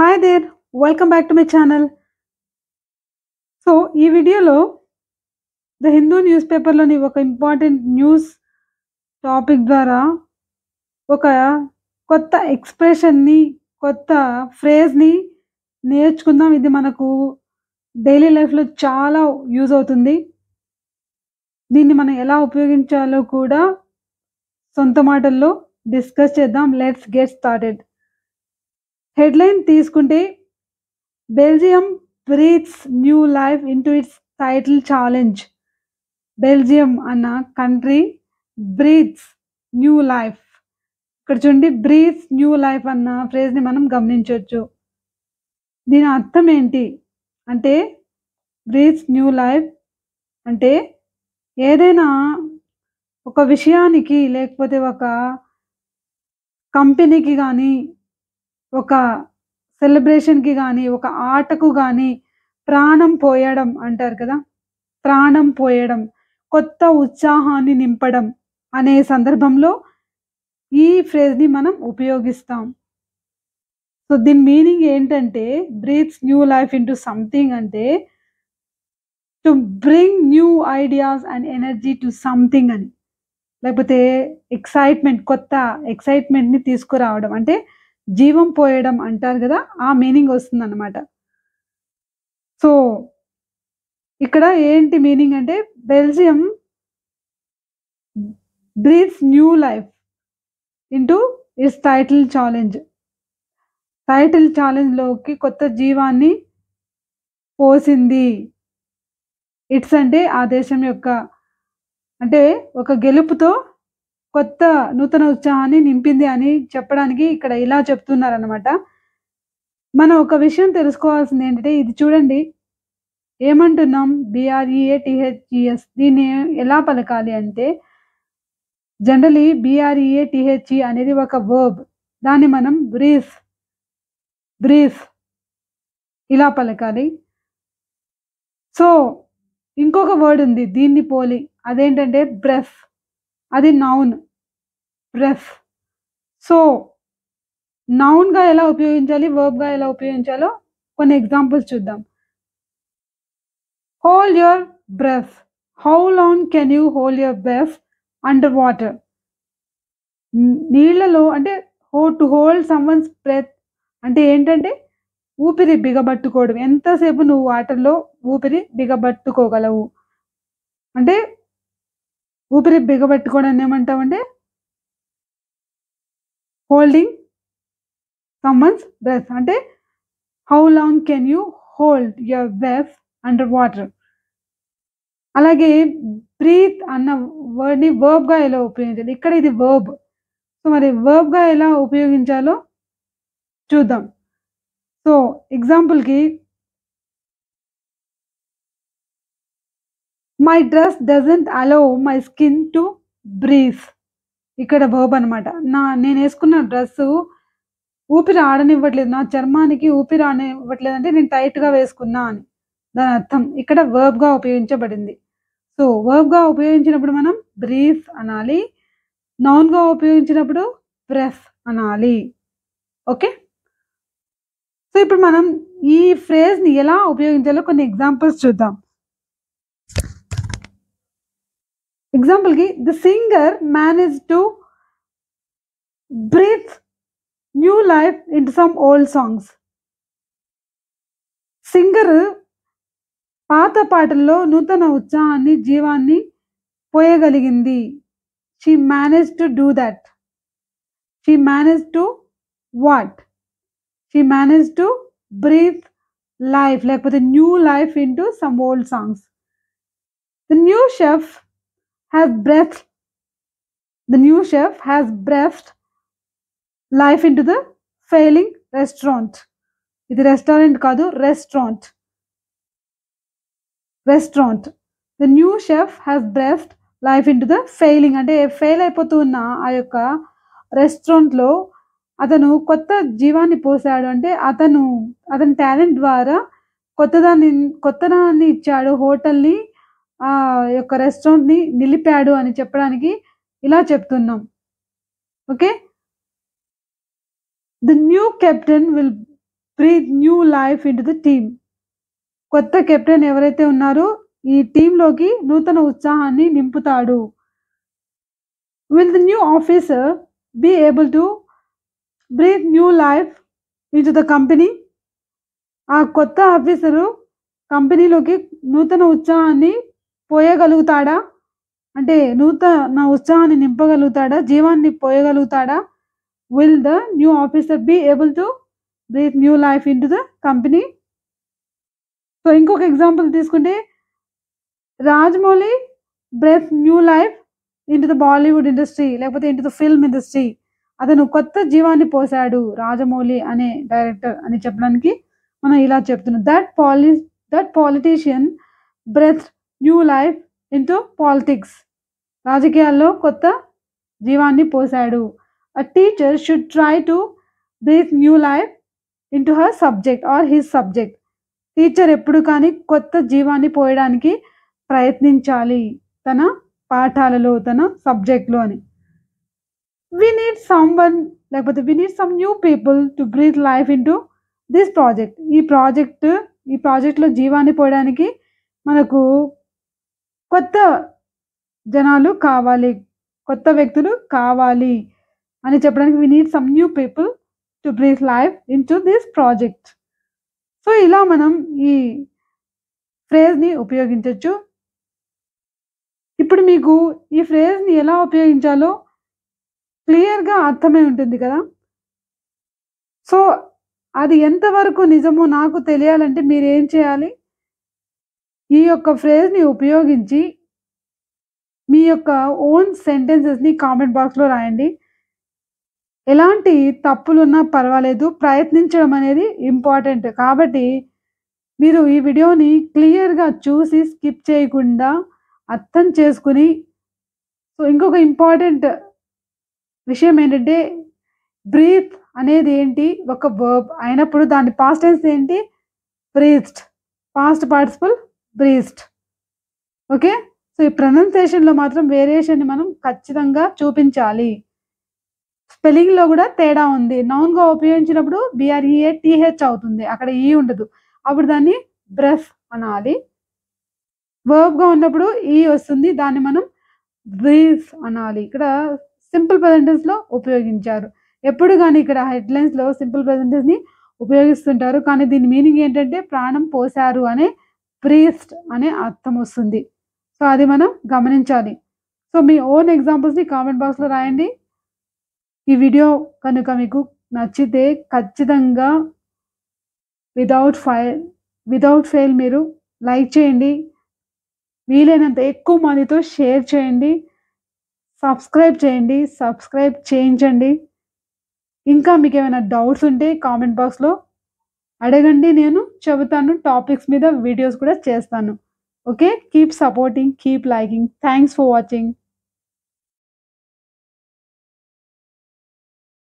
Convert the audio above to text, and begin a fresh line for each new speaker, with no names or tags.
Hi there! Welcome back to my channel. So, ఈ వీడియోలో 'the Hindu' news పేపర్‌లోని ఒక important news topic ద్వారా ఒక కొత్త ఎక్స్‌ప్రెషన్‌ని, కొత్త ఫ్రేజ్‌ని నేర్చుకుందాం. ఇది మనకు డైలీ లైఫ్‌లో చాలా యూజ్ అవుతుంది. దీన్ని మనం ఎలా ఉపయోగించాలో కూడా సొంత మాటల్లో డిస్కస్ చేద్దాం. Let's get started. హెడ్‌లైన్ తీసుకుంటే Belgium breathes new life into its title challenge. Belgium అన్న కంట్రీ బ్రీత్స్ న్యూ లైఫ్. ఇక్కడ చూడండి, బ్రీత్స్ న్యూ లైఫ్ అన్న ఫ్రేజ్‌ని మనం గమనించొచ్చు. దీని అర్థం ఏంటి అంటే, బ్రీత్స్ న్యూ లైఫ్ అంటే ఏదైనా ఒక విషయానికి, లేకపోతే ఒక కంపెనీకి గానీ, ఒక సెలబ్రేషన్‌కి గానీ, ఒక ఆటకు గానీ ప్రాణం పోయడం అంటారు కదా! ప్రాణం పోయడం, కొత్త ఉత్సాహాన్ని నింపడం అనే సందర్భంలో ఈ ఫ్రేజ్‌ని మనం ఉపయోగిస్తాం. సో, దీని మీనింగ్ ఏంటంటే, breathes new life into something అంటే to bring new ideas and energy to something అని. లేకపోతే ఎక్సైట్‌మెంట్, కొత్త ఎక్సైట్‌మెంట్‌ని తీసుకురావడం. అంటే జీవం పోయడం అంటారు గదా! ఆ మీనింగ్ వస్తుందన్నమాట. సో, ఇక్కడ ఏంటి మీనింగ్ అంటే, Belgium breathes new life into its title challenge. Title ఛాలెంజ్‌లోకి కొత్త జీవాన్ని పోసింది. ఇట్స్ అంటే ఆ దేశం యొక్క, అంటే ఒక గెలుపుతో కొత్త నూతన ఉత్సాహాన్ని నింపింది అని చెప్పడానికి ఇక్కడ ఇలా చెప్తున్నారనమాట. మనం ఒక విషయం తెలుసుకోవాల్సింది ఏంటంటే, ఇది చూడండి, ఏమంటున్నాం, BREATHES దీన్ని ఎలా పలకాలి అంటే, జనరల్లీ BREATHE అనేది ఒక వర్బ్. దాన్ని మనం బ్రీఫ్ ఇలా పలకాలి. సో, ఇంకొక వర్డ్ ఉంది దీన్ని పోలి. అదేంటంటే బ్రెఫ్. అది నౌన్. బ్రెఫ్. సో, నౌన్‌గా ఎలా ఉపయోగించాలి, వర్బ్‌గా ఎలా ఉపయోగించాలో కొన్ని ఎగ్జాంపుల్స్ చూద్దాం. Hold your breath. How long can you hold your breath under water? నీళ్ళలో అంటే టు హోల్డ్ సమ్‌వన్స్ బ్రెత్ అంటే ఏంటంటే ఊపిరి బిగబట్టుకోవడం. ఎంతసేపు నువ్వు వాటర్‌లో ఊపిరి బిగబట్టుకోగలవు. అంటే ఊపిరి బిగబట్టుకోవడాన్ని ఏమంటామంటే హోల్డింగ్ సమ్‌వన్స్ బ్రెత్. అంటే how long can you hold your breath under water. అలాగే బ్రీత్ అన్న వర్డ్‌ని వర్బ్‌గా ఎలా ఉపయోగించాలి? ఇక్కడ ఇది వర్బ్. సో, మరి వర్బ్‌గా ఎలా ఉపయోగించాలో చూద్దాం. సో, ఎగ్జాంపుల్‌కి my dress doesn't allow my skin to breathe. ఇక్కడ వర్బ్ అనమాట. నేనేసుకున్న డ్రెస్సు ఊపిరి ఆడనివ్వట్లేదు. నా చర్మానికి ఊపిరి ఆడనివ్వట్లేదంటే నేను టైట్‌గా వేసుకున్నా అని. దాని అర్థం. ఇక్కడ వర్బ్‌గా ఉపయోగించబడింది. సో, వర్బ్‌గా ఉపయోగించినప్పుడు మనం బ్రీత్ అనాలి. నౌన్‌గా ఉపయోగించినప్పుడు బ్రెత్ అనాలి. ఓకే. సో, ఇప్పుడు మనం ఈ ఫ్రేజ్‌ని ఎలా ఉపయోగించాలో కొన్ని ఎగ్జాంపుల్స్ చూద్దాం. ఎగ్జాంపుల్‌కి the singer managed to breathe new life into some old songs. Singer పాత పాటల్లో నూతన ఉత్సాహాన్ని, జీవాన్ని పోయగలిగింది. She managed to do that. She managed to what? She managed to breathe life, లేకపోతే new life into some old songs. The new chef has breath life into the failing restaurant. ఇది restaurant కాదు, restaurant. The new chef has breath life into the failing అంటే fail అయిపోతూ ఉన్న ఆ యొక్క రెస్టారెంట్‌లో అతను కొత్త జీవాన్ని పోసాడు. అంటే అతని టాలెంట్ ద్వారా కొత్తదనాన్ని ఇచ్చాడు. హోటల్‌ని యొక్క రెస్టారెంట్‌ని నిలిపాడు అని చెప్పడానికి ఇలా చెప్తున్నాం. Okay. The new captain will breathe new life into the team. కొత్త కెప్టెన్ ఎవరైతే ఉన్నారో ఈ టీంలోకి నూతన ఉత్సాహాన్ని నింపుతాడు. Will the new officer be able to breathe new life into the company. ఆ కొత్త ఆఫీసరు కంపెనీలోకి నూతన ఉత్సాహాన్ని పోయగలుగుతాడా, అంటే నూతన ఉత్సాహాన్ని నింపగలుగుతాడా, జీవాన్ని పోయగలుగుతాడా? Will the new officer be able to breathe new life into the company. So ఇంకొక ఎగ్జాంపుల్ తీసుకుంటే Rajamouli breath new life into the Bollywood industry, లేకపోతే ఇంటు ద ఫిల్మ్ ఇండస్ట్రీ. అతను కొత్త జీవాన్ని పోసాడు రాజమౌళి అనే డైరెక్టర్ అని చెప్పడానికి మనం ఇలా చెప్తున్నాం. That politician breath new life into politics. రాజకీయాల్లో కొత్త జీవాన్ని పోసాడు. A teacher should try to breathe new life into her subject or his subject. Teacher ఎప్పుడు కానీ కొత్త జీవాన్ని పోయడానికి ప్రయత్నించాలి తన పాఠాలలో, తన సబ్జెక్ట్లో అని. వి నీడ్ సమ్వన్, లేకపోతే we need some new people to breathe life into this project. ఈ ప్రాజెక్ట్లో జీవాన్ని పోయడానికి మనకు కొత్త జనాలు కావాలి, కొత్త వ్యక్తులు కావాలి అని చెప్పడానికి we need some new people to breathe life into this project. So ఇలా మనం ఈ ఫ్రేజ్ని ఉపయోగించవచ్చు. ఇప్పుడు మీకు ఈ ఫ్రేజ్ని ఎలా ఉపయోగించాలో క్లియర్గా అర్థమై ఉంటుంది కదా. సో అది ఎంతవరకు నిజమో నాకు తెలియాలంటే మీరు ఏం చేయాలి, ఈ యొక్క ఫ్రేజ్ని ఉపయోగించి మీ యొక్క ఓన్ సెంటెన్సెస్ని కామెంట్ బాక్స్లో రాయండి. ఎలాంటి తప్పులున్నా పర్వాలేదు, ప్రయత్నించడం అనేది ఇంపార్టెంట్. కాబట్టి మీరు ఈ వీడియోని క్లియర్గా చూసి స్కిప్ చేయకుండా అర్థం చేసుకుని, సో ఇంకొక ఇంపార్టెంట్ విషయం ఏంటంటే బ్రీత్ అనేది ఏంటి, ఒక వర్బ్ అయినప్పుడు దాని పాస్ట్ టెన్స్ ఏంటి, breathed, past participle breathed. Okay, so ఈ ప్రొనౌన్సియేషన్లో మాత్రం వేరియేషన్ని మనం ఖచ్చితంగా చూపించాలి. స్పెల్లింగ్లో కూడా తేడా ఉంది. నౌన్గా ఉపయోగించినప్పుడు BREATH అవుతుంది, అక్కడ ఈ ఉండదు, అప్పుడు దాన్ని బ్రెస్ అనాలి. వర్బ్గా ఉన్నప్పుడు ఈ వస్తుంది, దాన్ని మనం బ్రీత్ అనాలి. ఇక్కడ సింపుల్ ప్రెజెంట్ టెన్స్లో ఉపయోగించారు. ఎప్పుడు కానీ ఇక్కడ హెడ్లైన్స్లో సింపుల్ ప్రెజెంట్ టెన్స్ని ఉపయోగిస్తుంటారు, కానీ దీని మీనింగ్ ఏంటంటే ప్రాణం పోసారు అనే బ్రీత్డ్ అనే అర్థం వస్తుంది. సో అది మనం గమనించాలి. సో మీ ఓన్ ఎగ్జాంపుల్స్ని కామెంట్ బాక్స్లో రాయండి. ఈ వీడియో కనుక మీకు నచ్చితే ఖచ్చితంగా వితౌట్ ఫెయిల్ మీరు లైక్ చేయండి, వీలైనంత ఎక్కువ మందితో షేర్ చేయండి, సబ్స్క్రైబ్ చేయించండి. ఇంకా మీకు ఏమైనా డౌట్స్ ఉంటే కామెంట్ బాక్స్లో అడగండి, నేను చెబుతాను. టాపిక్స్ మీద వీడియోస్ కూడా చేస్తాను. Okay, keep supporting, keep liking. Thanks for watching.